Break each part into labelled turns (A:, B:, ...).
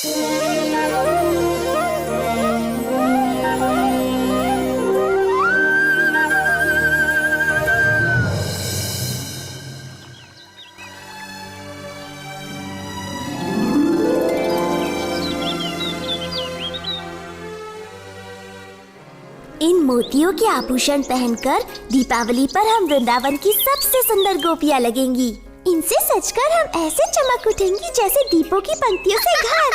A: इन मोतियों के आभूषण पहनकर दीपावली पर हम वृंदावन की सबसे सुंदर गोपियाँ लगेंगी। इनसे सजकर हम ऐसे चमक उठेंगी जैसे दीपों की पंक्तियों से घर।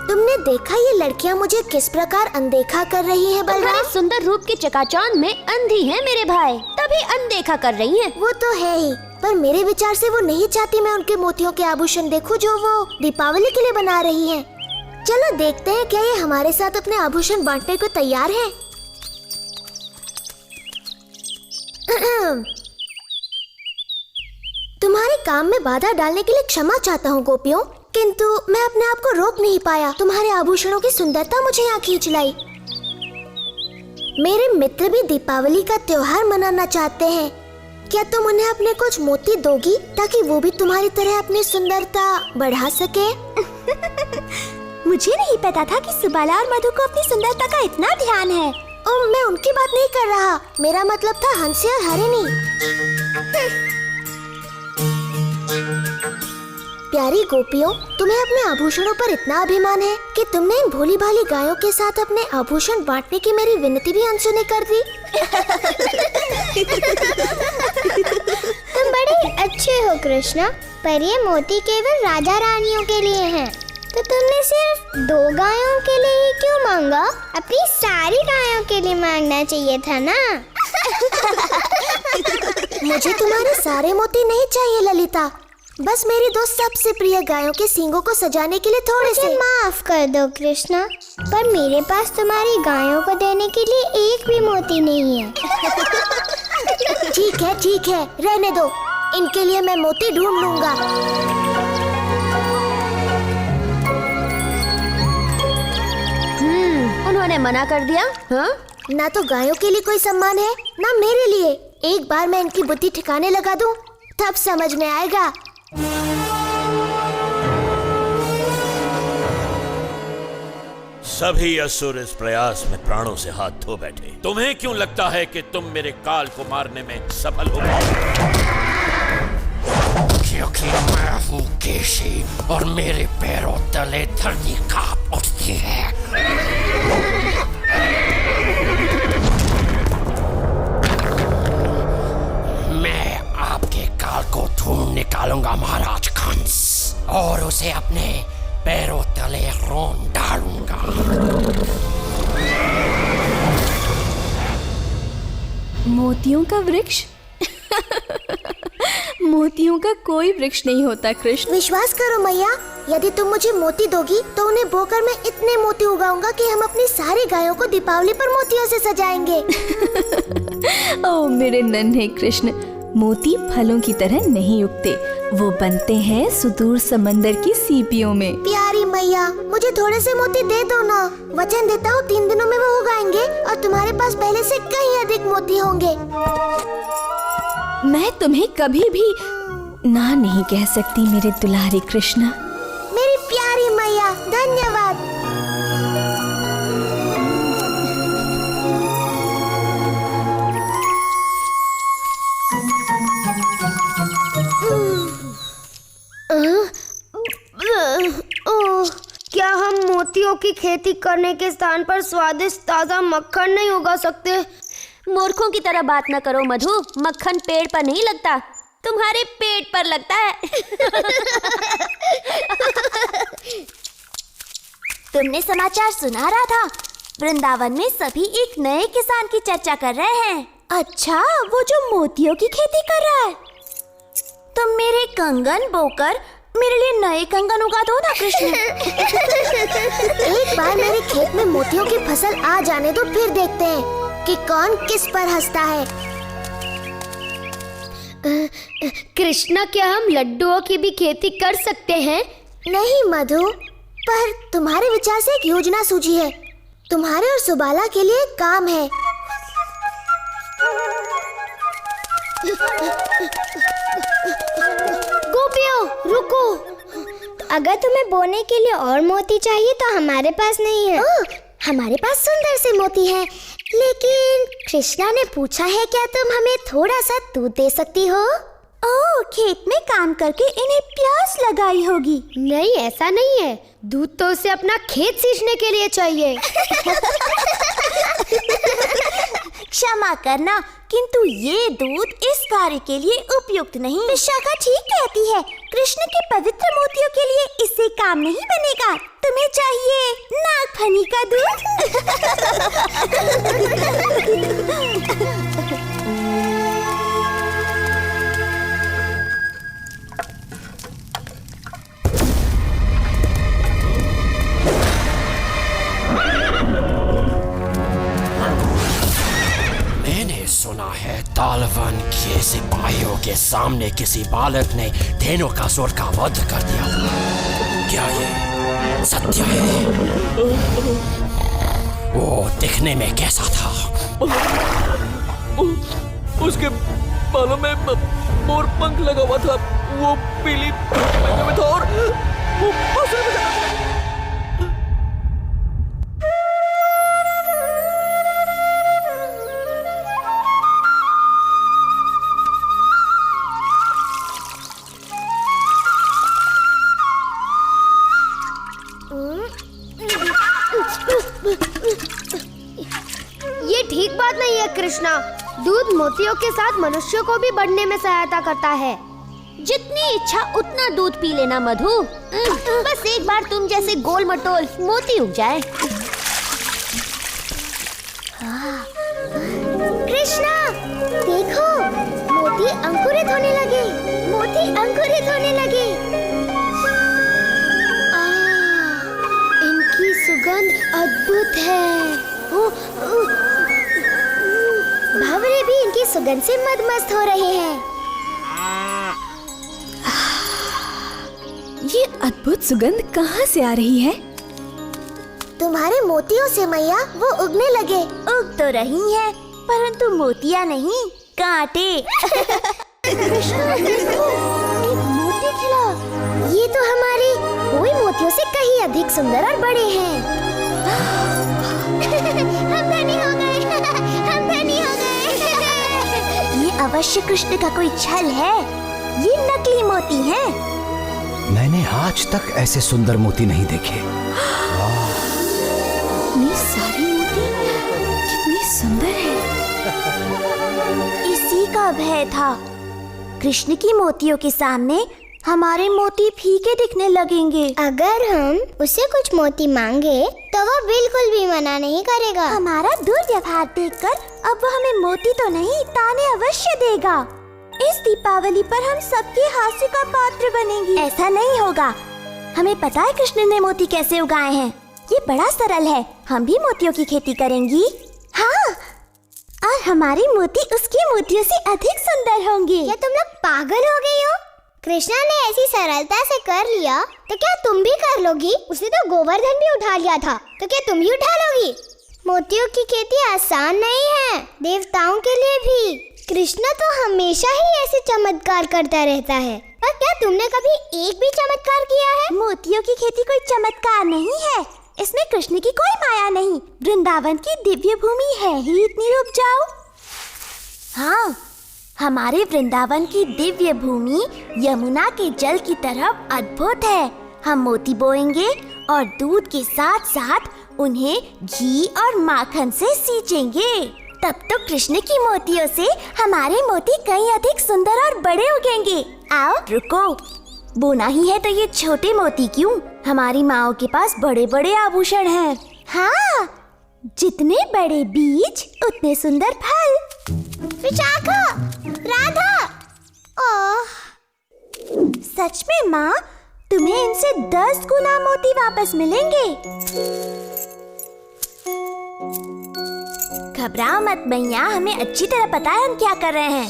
B: तुमने देखा ये लड़कियां मुझे किस प्रकार अनदेखा कर रही हैं बलराम?
A: तुम्हारे सुंदर रूप के चकाचौंध में अंधी है मेरे भाई, तभी अनदेखा कर रही हैं।
B: वो तो है ही, पर मेरे विचार से वो नहीं चाहती मैं उनके मोतियों के आभूषण देखूं जो वो दीपावली के लिए बना रही हैं। चलो देखते हैं क्या ये हमारे साथ अपने आभूषण बांटने को तैयार है। तुम्हारे काम में बाधा डालने के लिए क्षमा चाहता हूँ गोपियों, किंतु मैं अपने आप को रोक नहीं पाया। तुम्हारे आभूषणों की सुंदरता मुझे यहाँ खींच लाई। मेरे मित्र भी दीपावली का त्योहार मनाना चाहते हैं। क्या तुम उन्हें अपने कुछ मोती दोगी ताकि वो भी तुम्हारी तरह अपनी सुंदरता बढ़ा सके?
A: मुझे नहीं पता था कि सुबाला और मधु को अपनी सुंदरता का इतना ध्यान है।
B: मैं उनकी बात नहीं कर रहा, मेरा मतलब था हंसी और हरिणी। प्यारी गोपियों, तुम्हें अपने आभूषणों पर इतना अभिमान है कि तुमने इन भोली भाली गायों के साथ अपने आभूषण बांटने की मेरी विनती भी अनसुनी कर दी।
C: तुम बड़े अच्छे हो कृष्णा, पर ये मोती केवल राजा रानियों के लिए हैं। तो तुमने सिर्फ 2 गायों के लिए ही क्यों मांगा? अपनी सारी गायों के लिए मांगना चाहिए था ना।
B: मुझे तुम्हारे सारे मोती नहीं चाहिए ललिता, बस मेरी 2 सबसे प्रिय गायों के सींगों को सजाने के लिए थोड़े से।
C: माफ कर दो कृष्णा, पर मेरे पास तुम्हारी गायों को देने के लिए एक भी मोती नहीं है।
B: ठीक है, रहने दो, इनके लिए मैं मोती ढूंढ लूंगा।
A: उन्होंने मना कर दिया। हाँ?
B: ना तो गायों के लिए कोई सम्मान है, ना मेरे लिए। एक बार मैं इनकी बुद्धि ठिकाने लगा दूं, तब समझ में आएगा।
D: सभी असुर इस प्रयास में प्राणों से हाथ धो बैठे। तुम्हें क्यों लगता है कि तुम मेरे काल को मारने में सफल हो पाओगे?
E: क्योंकि मैं हूँ केशी और मेरे पैरों तले धरती कांप उठती है। मैं आपके काल को ढूंढ निकालूंगा महाराज कंस, और उसे अपने पैरों तले रोन डालूंगा।
F: मोतियों का वृक्ष? मोतियों का कोई वृक्ष नहीं होता कृष्ण।
B: विश्वास करो मैया, यदि तुम मुझे मोती दोगी तो उन्हें बोकर मैं इतने मोती उगाऊंगा कि हम अपनी सारी गायों को दीपावली पर मोतियों से सजाएंगे।
F: ओ मेरे नन्हे कृष्ण, मोती फलों की तरह नहीं उगते, वो बनते हैं सुदूर समंदर की सीपियों में।
B: प्यारी मैया, मुझे थोड़े से मोती दे दो ना। वचन देता हूँ 3 दिनों में वो उगाएंगे और तुम्हारे पास पहले से कहीं अधिक मोती होंगे।
F: मैं तुम्हें कभी भी ना नहीं कह सकती मेरे दुलारे कृष्णा।
B: मेरी प्यारी मैया, धन्यवाद।
C: क्या हम मोतियों की खेती करने के स्थान पर स्वादिष्ट ताजा मक्खन नहीं उगा सकते?
A: मूर्खों की तरह बात न करो मधु, मक्खन पेड़ पर नहीं लगता, तुम्हारे पेट पर लगता है। तुमने समाचार सुना रहा था, वृंदावन में सभी एक नए किसान की चर्चा कर रहे हैं। अच्छा, वो जो मोतियों की खेती कर रहा है। तुम मेरे कंगन बोकर मेरे लिए नए कंगन उगा दो ना कृष्ण।
B: एक बार मेरे खेत में मोतियों की फसल आ जाने दो, फिर देखते हैं कि कौन किस पर हंसता है।
C: कृष्णा, क्या हम लड्डुओं की भी खेती कर सकते हैं?
B: नहीं मधु, पर तुम्हारे विचार से एक योजना सूझी है। तुम्हारे और सुबाला के लिए एक काम है।
C: गोपियों रुको, अगर तुम्हें बोने के लिए और मोती चाहिए तो हमारे पास नहीं है।
B: हमारे पास सुंदर से मोती है, लेकिन कृष्णा ने पूछा है क्या तुम हमें थोड़ा सा दूध दे सकती हो?
A: ओह, खेत में काम करके इन्हें प्यास लगाई होगी।
C: नहीं, ऐसा नहीं है। दूध तो उसे अपना खेत सींचने के लिए चाहिए।
A: क्षमा करना, किंतु ये दूध इस कार्य के लिए उपयुक्त नहीं। विशाखा ठीक कहती है, कृष्ण के पवित्र मोतियों के लिए इससे काम नहीं बनेगा। तुम्हें चाहिए नागफनी का दूध।
E: सुना है तालवन के सिपाहियों के सामने किसी बालक ने धेनुकासुर का वध कर दिया। क्या ये सत्य है? वो दिखने में कैसा था?
G: उसके बालों में मोर पंख लगा हुआ था, वो पीली पहने में था और वो बांसुरी बजाता था।
C: ये ठीक बात नहीं है कृष्णा। दूध मोतियों के साथ मनुष्यों को भी बढ़ने में सहायता करता है।
A: जितनी इच्छा उतना दूध पी लेना मधु। बस एक बार तुम जैसे गोल मटोल मोती उग जाए।
B: कृष्णा देखो, मोती अंकुरित होने लगे। मोती अंकुरित होने लगे। इनकी सुगंध अद्भुत है। भंवरे भी इनकी सुगंध से मदमस्त हो रहे हैं।
F: ये अद्भुत सुगंध कहाँ से आ रही है?
B: तुम्हारे मोतियों से मैया, वो उगने लगे।
A: उग तो रही है, परंतु मोतियाँ नहीं, कांटे।
B: कृष्णा देखो, एक मोती खिला। ये तो हमारे कोई मोतियों से कहीं अधिक सुंदर और बड़े हैं। हम धनी हो गए। हम धनी हो गए।
A: ये अवश्य कृष्ण का कोई छल है। ये नकली मोती हैं।
H: मैंने आज तक ऐसे सुंदर मोती नहीं देखे।
F: इतनी सारी मोती, कितनी सुंदर है।
A: इसी का भय था। कृष्ण की मोतियों के सामने हमारे मोती फीके दिखने लगेंगे।
C: अगर हम उसे कुछ मोती मांगे तो वो बिल्कुल भी मना नहीं करेगा।
A: हमारा दुर्व्यवहार देखकर अब वो हमें मोती तो नहीं, ताने अवश्य देगा। इस दीपावली पर हम सबके हास्य का पात्र बनेंगे। ऐसा नहीं होगा। हमें पता है कृष्ण ने मोती कैसे उगाए हैं। ये बड़ा सरल है। हम भी मोतियों की खेती करेंगी। हाँ, और हमारे मोती उसके मोतियों से अधिक सुंदर होंगे।
C: क्या तुम लोग पागल हो गई हो? कृष्णा ने ऐसी सरलता से कर लिया तो क्या तुम भी कर लोगी? उसने तो गोवर्धन भी उठा लिया था, तो क्या तुम भी उठा लोगी? मोतियों की खेती आसान नहीं है, देवताओं के लिए भी। कृष्णा तो हमेशा ही ऐसे चमत्कार करता रहता है। पर क्या तुमने कभी एक भी चमत्कार किया है?
A: मोतियों की खेती कोई चमत्कार नहीं है। इसमें कृष्ण की कोई माया नहीं। वृंदावन की दिव्य भूमि है ही इतनी उपजाऊ। हाँ, हमारे वृंदावन की दिव्य भूमि यमुना के जल की तरह अद्भुत है। हम मोती बोएंगे और दूध के साथ साथ उन्हें घी और माखन से सींचेंगे। तब तो कृष्ण की मोतियों से हमारे मोती कहीं अधिक सुंदर और बड़े उगेंगे। आओ, रुको। बोना ही है तो ये छोटे मोती क्यों? हमारी माओं के पास बड़े बड़े आभूषण हैं। हाँ, जितने बड़े बीज उतने सुंदर फल।
C: विशाखा, राधा, ओह,
A: सच में माँ, तुम्हें इनसे 10 गुना मोती वापस मिलेंगे। घबराओ मत मैया, हमें अच्छी तरह पता है हम क्या कर रहे हैं।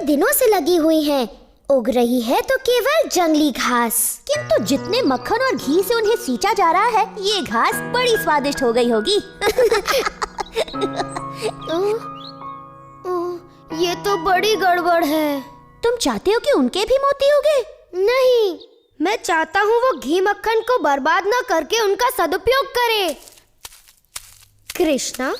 B: कई दिनों से लगी हुई हैं। उग रही है तो केवल जंगली घास।
A: किंतु जितने मक्खन और घी से उन्हें सींचा जा रहा है, ये घास बड़ी स्वादिष्ट हो गई होगी।
B: ये तो बड़ी गड़बड़ है।
A: तुम चाहते हो कि उनके भी मोती उगे?
B: नहीं, मैं चाहता हूँ वो घी मक्खन को बर्बाद न करके उनका सदुपयोग करे। कृष्णा,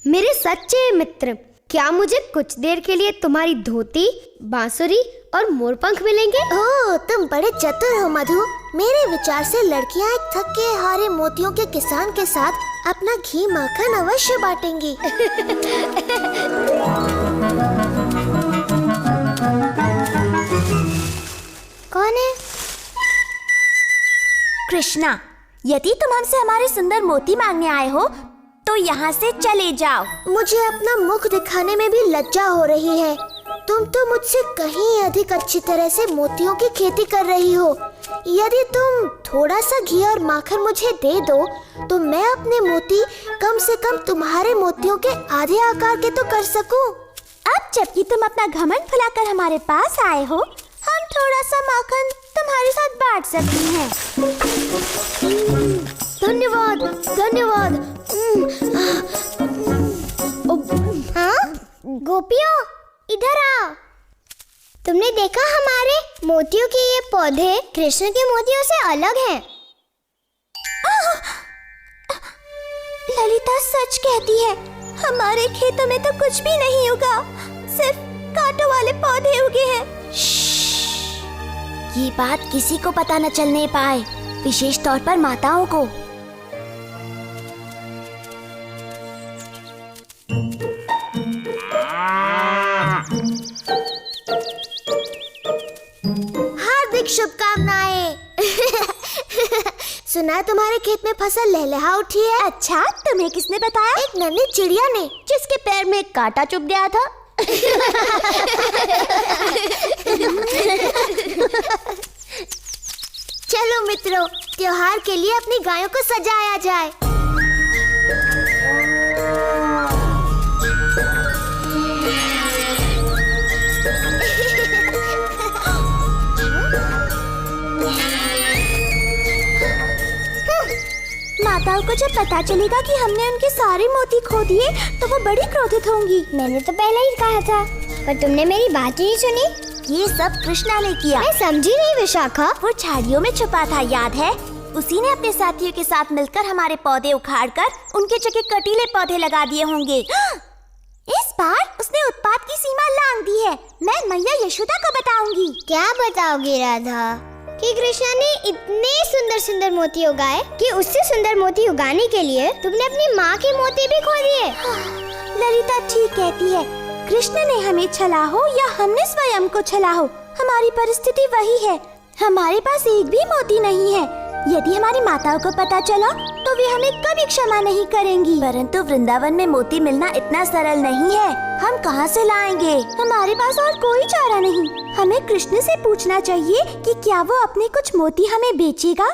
B: मेरे सच्चे मित्र, क्या मुझे कुछ देर के लिए तुम्हारी धोती, बांसुरी और मोरपंख मिलेंगे? ओह, तुम बड़े चतुर हो मधु। मेरे विचार से लड़कियां एक थके हारे मोतियों के किसान के साथ अपना घी माखन अवश्य बांटेंगी।
C: कौन है?
A: कृष्णा, यदि तुम हमसे हमारे सुंदर मोती मांगने आए हो तो यहाँ से चले जाओ।
B: मुझे अपना मुख दिखाने में भी लज्जा हो रही है। तुम तो मुझसे कहीं अधिक अच्छी तरह से मोतियों की खेती कर रही हो। यदि तुम थोड़ा सा घी और माखन मुझे दे दो तो मैं अपने मोती कम से कम तुम्हारे मोतियों के आधे आकार के तो कर सकूं।
A: अब जबकि तुम अपना घमंड फुलाकर हमारे पास आए हो, हम थोड़ा सा माखन तुम्हारे साथ बांट सकती हैं।
B: धन्यवाद, धन्यवाद।
C: हाँ, गोपियों, इधर आओ। तुमने देखा हमारे मोतियों के ये पौधे कृष्ण के मोतियों से अलग हैं।
A: ललिता सच कहती है, हमारे खेतों में तो कुछ भी नहीं उगा, सिर्फ कांटों वाले पौधे उगे हैं। ये बात किसी को पता न चलने पाए, विशेष तौर पर माताओं को।
B: हार्दिक शुभकामनाएं। सुना तुम्हारे खेत में फसल लहलहा उठी है।
A: अच्छा, तुम्हें किसने बताया?
B: एक नन्ही चिड़िया ने,
A: जिसके पैर में एक कांटा चुभ गया था।
B: चलो मित्रों, त्योहार के लिए अपनी गायों को सजाया जाए।
A: माताओं को जब पता चलेगा कि हमने उनके सारे मोती खो दिए तो वो बड़ी क्रोधित होंगी।
C: मैंने तो पहले ही कहा था, पर तुमने मेरी बात ही नहीं सुनी।
A: ये सब कृष्णा ने किया।
C: मैं समझी नहीं विशाखा।
A: वो झाड़ियों में छुपा था, याद है? उसी ने अपने साथियों के साथ मिलकर हमारे पौधे उखाड़कर उनके जगह कटीले पौधे लगा दिए होंगे। इस बार उसने उत्पात की सीमा लांघ दी है। मैं मैया यशोदा को बताऊंगी।
C: क्या बताओगी राधा? कि कृष्णा ने इतने सुंदर सुंदर मोती उगाए कि उससे सुंदर मोती उगाने के लिए तुमने अपनी माँ के मोती भी खो दिए।
A: ललिता ठीक कहती है, कृष्ण ने हमें छला हो या हमने स्वयं को छला हो, हमारी परिस्थिति वही है। हमारे पास एक भी मोती नहीं है। यदि हमारी माताओं को पता चला तो वे हमें कभी क्षमा नहीं करेंगी। परंतु वृंदावन में मोती मिलना इतना सरल नहीं है। हम कहाँ से लाएंगे? हमारे पास और कोई चारा नहीं। हमें कृष्ण से पूछना चाहिए कि क्या वो अपने कुछ मोती हमें बेचेगा।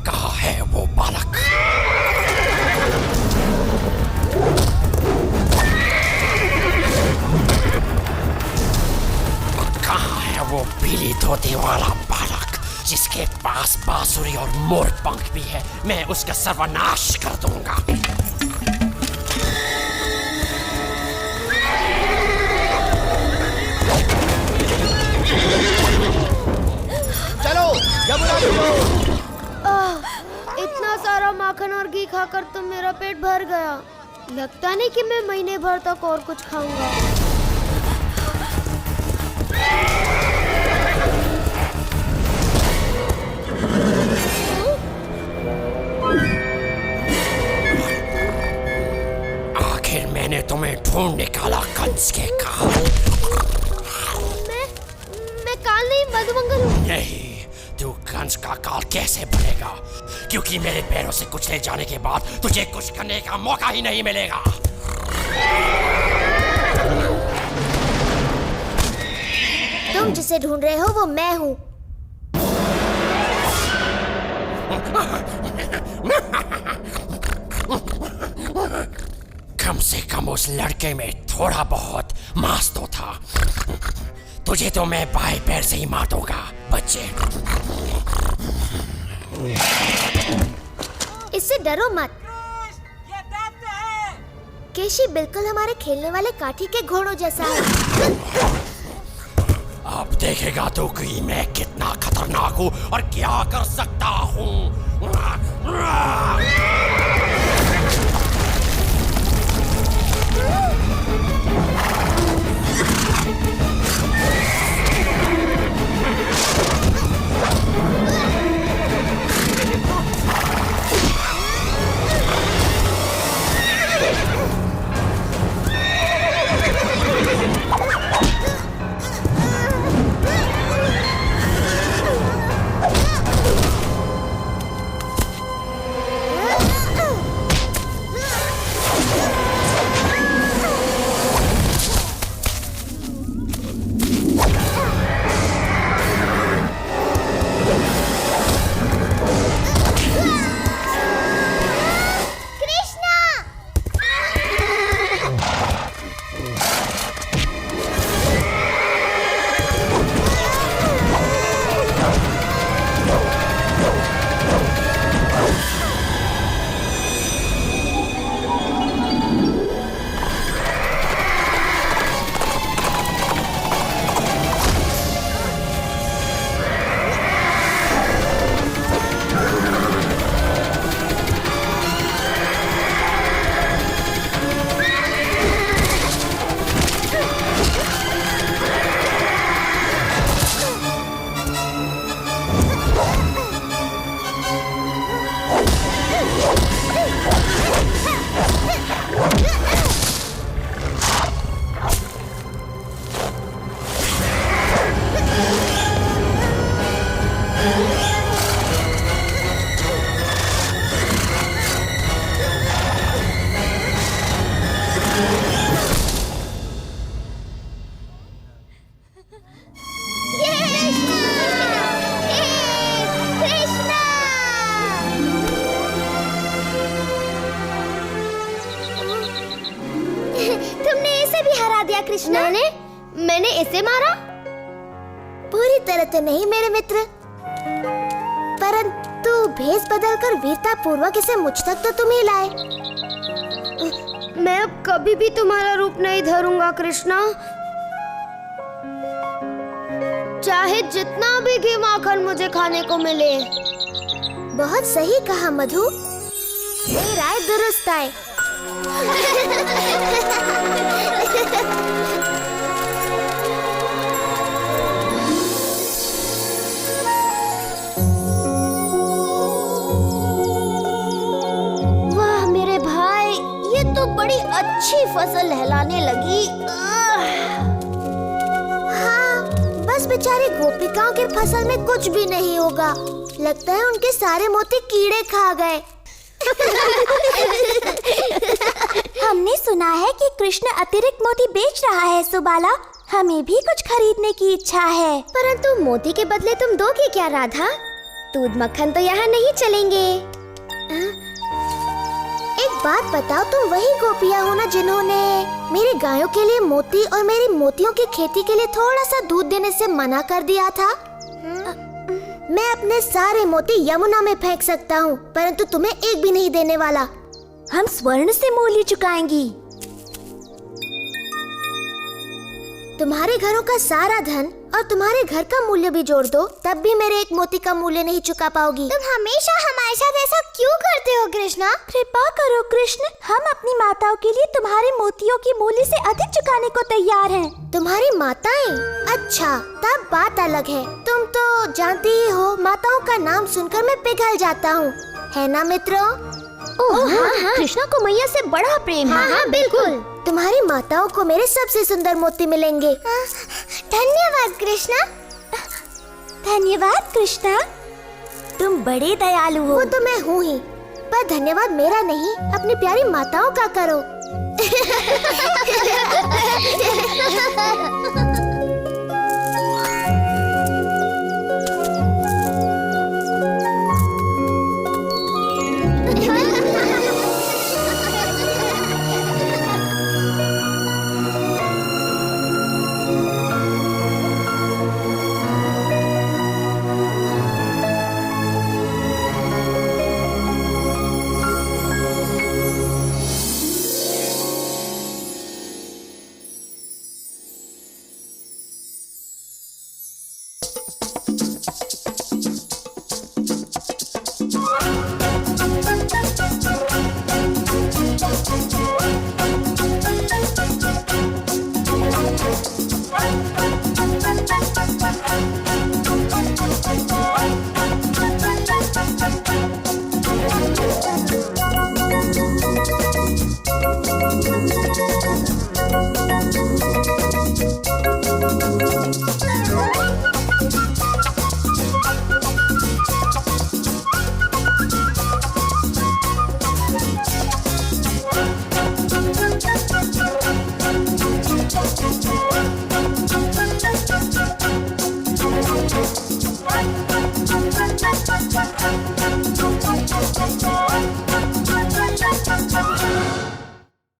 E: कहाँ है वो बालक? कहाँ है वो पीली धोती वाला बालक जिसके पास बांसुरी और मोर पंख भी है? मैं उसका सर्वनाश कर दूंगा।
G: चलो, यमुना चलो।
B: इतना सारा माखन और घी खाकर तो मेरा पेट भर गया। लगता नहीं कि मैं महीने भर तक और कुछ खाऊंगा।
E: आखिर मैंने तुम्हें ढूंढ निकाला कंस के काल।
B: मैं काल नहीं, मधुमंगल हूँ।
E: नहीं, तू कंस का काल कैसे बनेगा? क्योंकि मेरे पैरों से कुचले जाने के बाद तुझे कुछ करने का मौका ही नहीं मिलेगा।
B: तुम जिसे ढूंढ रहे हो वो मैं हूँ।
E: उस लड़के में थोड़ा बहुत मांस तो था। तुझे तो मैं बाएं पैर से ही मार दूंगा बच्चे।
B: इससे डरो मत। केशी बिल्कुल हमारे खेलने वाले काठी के घोड़ों जैसा है।
E: अब देखेगा तो कि मैं कितना खतरनाक हूँ और क्या कर सकता हूँ।
B: कृष्णा।
C: मैंने इसे मारा?
B: पूरी तरह तो नहीं मेरे मित्र, परंतु भेष बदलकर वीरता पूर्वक इसे मुझ तक तो तुम ही लाए।
C: मैं अब कभी भी तुम्हारा रूप नहीं धरूंगा कृष्णा, चाहे जितना भी घी माखन मुझे खाने को मिले।
B: बहुत सही कहा मधु, ये राय दुरुस्त है।
C: वाह मेरे भाई, ये तो बड़ी अच्छी फसल लहलाने लगी।
B: हाँ, बस बेचारी गोपिकाओं के फसल में कुछ भी नहीं होगा। लगता है उनके सारे मोती कीड़े खा गए।
A: हमने सुना है कि कृष्ण अतिरिक्त मोती बेच रहा है सुबाला, हमें भी कुछ खरीदने की इच्छा है।
C: परंतु मोती के बदले तुम दोगे क्या राधा? दूध मक्खन तो यहाँ नहीं चलेंगे।
B: एक बात बताओ, तुम वही गोपियाँ हो ना जिन्होंने मेरी गायों के लिए मोती और मेरी मोतियों की खेती के लिए थोड़ा सा दूध देने से मना कर दिया था? मैं अपने सारे मोती यमुना में फेंक सकता हूँ, परंतु तुम्हें एक भी नहीं देने वाला।
A: हम स्वर्ण से मूल्य चुकाएंगी।
B: तुम्हारे घरों का सारा धन और तुम्हारे घर का मूल्य भी जोड़ दो, तब भी मेरे एक मोती का मूल्य नहीं चुका पाओगी।
C: तुम हमेशा हमारे साथ ऐसा क्यों करते हो कृष्णा?
A: कृपा करो कृष्ण, हम अपनी माताओं के लिए तुम्हारे मोतियों के मूल्य से अधिक चुकाने को तैयार हैं।
B: तुम्हारी माताएं? अच्छा, तब बात अलग है। तुम तो जानती ही हो, माताओं का नाम सुनकर मैं पिघल जाता हूँ, है ना मित्रों?
C: हाँ, कृष्णा को मैया से बड़ा प्रेम है। हाँ, बिल्कुल।
B: तुम्हारी माताओं को मेरे सबसे सुंदर मोती मिलेंगे।
C: धन्यवाद कृष्णा।
A: धन्यवाद कृष्णा, तुम बड़े दयालु हो।
B: वो तो मैं हूँ ही, पर धन्यवाद मेरा नहीं, अपनी प्यारी माताओं का करो।